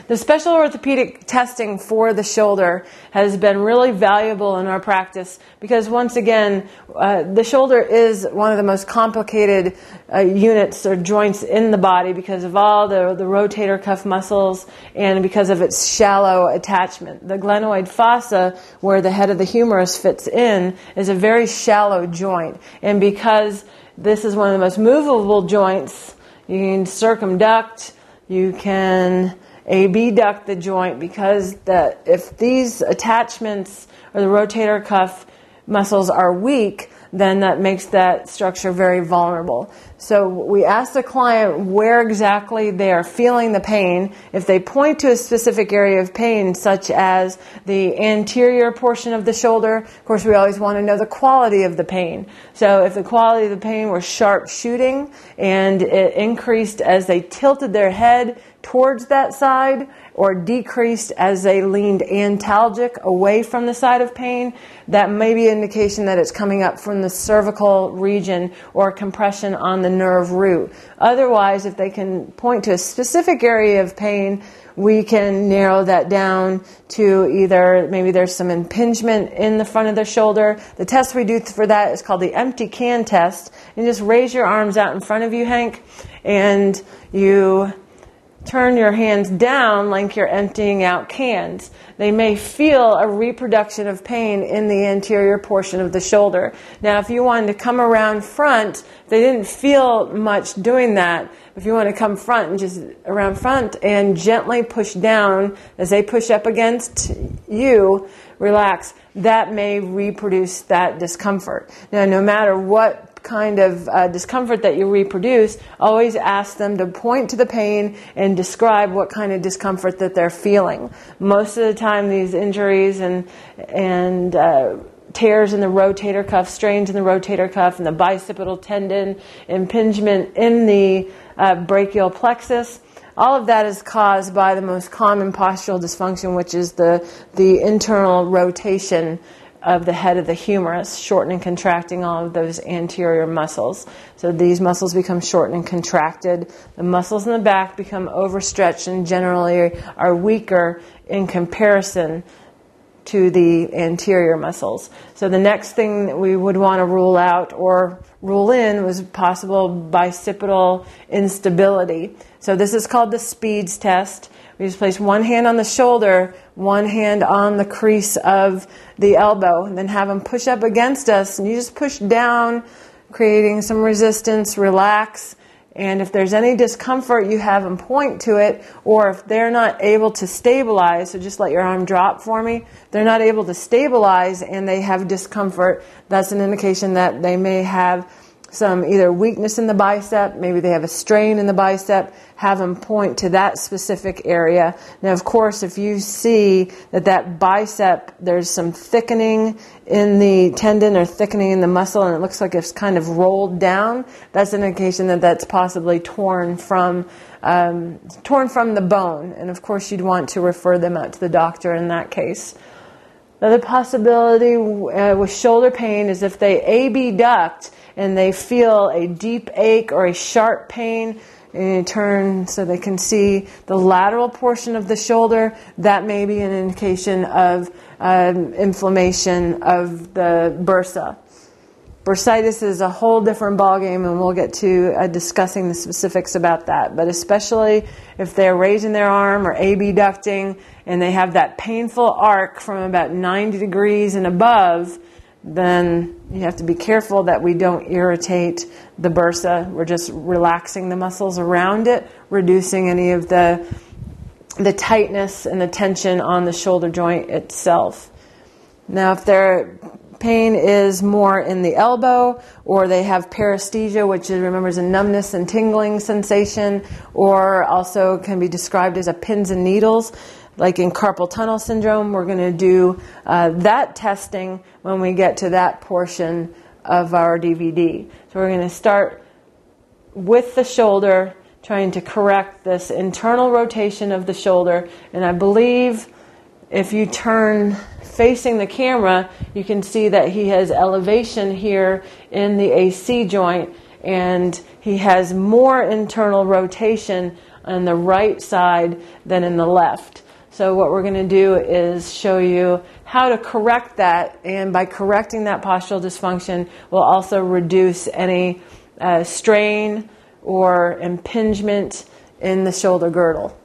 The special orthopedic testing for the shoulder has been really valuable in our practice because, once again, the shoulder is one of the most complicated units or joints in the body because of all the rotator cuff muscles and because of its shallow attachment. The glenoid fossa, where the head of the humerus fits in, is a very shallow joint. And because this is one of the most movable joints, you can circumduct, you can abduct the joint, because if these attachments or the rotator cuff muscles are weak, then that makes that structure very vulnerable. So we ask the client where exactly they are feeling the pain. If they point to a specific area of pain, such as the anterior portion of the shoulder, of course we always want to know the quality of the pain. So if the quality of the pain was sharp shooting and it increased as they tilted their head towards that side, or decreased as they leaned antalgic away from the side of pain, that may be an indication that it's coming up from the cervical region or compression on the nerve root. Otherwise, if they can point to a specific area of pain, we can narrow that down to either maybe there's some impingement in the front of the shoulder. The test we do for that is called the empty can test. And just raise your arms out in front of you, Hank, and you turn your hands down like you're emptying out cans. They may feel a reproduction of pain in the anterior portion of the shoulder. Now, if you wanted to come around front, if they didn't feel much doing that, if you want to come front and just around front and gently push down as they push up against you, relax, that may reproduce that discomfort. Now, no matter what kind of discomfort that you reproduce, always ask them to point to the pain and describe what kind of discomfort that they're feeling. Most of the time, these injuries and tears in the rotator cuff, strains in the rotator cuff and the bicipital tendon, impingement in the brachial plexus, all of that is caused by the most common postural dysfunction, which is the internal rotation of the head of the humerus, shortening and contracting all of those anterior muscles. So these muscles become shortened and contracted. The muscles in the back become overstretched and generally are weaker in comparison to the anterior muscles. So the next thing that we would want to rule out or rule in was possible bicipital instability. So this is called the SPEEDS test. We just place one hand on the shoulder, one hand on the crease of the elbow, and then have them push up against us. And you just push down, creating some resistance, relax. And if there's any discomfort, you have them point to it. Or if they're not able to stabilize, so just let your arm drop for me. If they're not able to stabilize and they have discomfort, that's an indication that they may have some either weakness in the bicep, maybe they have a strain in the bicep, have them point to that specific area. Now, of course, if you see that bicep, there's some thickening in the tendon or thickening in the muscle, and it looks like it's kind of rolled down, that's an indication that that's possibly torn from the bone. And, of course, you'd want to refer them out to the doctor in that case. Another possibility with shoulder pain is if they abduct and they feel a deep ache or a sharp pain, and you turn so they can see the lateral portion of the shoulder, that may be an indication of inflammation of the bursa. Bursitis is a whole different ballgame, and we'll get to discussing the specifics about that. But especially if they're raising their arm or abducting and they have that painful arc from about 90 degrees and above, then you have to be careful that we don't irritate the bursa. We're just relaxing the muscles around it, reducing any of the tightness and the tension on the shoulder joint itself. Now, if their pain is more in the elbow, or they have paresthesia, which is, remember, is a numbness and tingling sensation, or also can be described as a pins and needles, like in carpal tunnel syndrome, we're going to do that testing when we get to that portion of our DVD. So we're going to start with the shoulder, trying to correct this internal rotation of the shoulder. And I believe if you turn facing the camera, you can see that he has elevation here in the AC joint, and he has more internal rotation on the right side than in the left. So what we're going to do is show you how to correct that, and by correcting that postural dysfunction, we'll also reduce any strain or impingement in the shoulder girdle.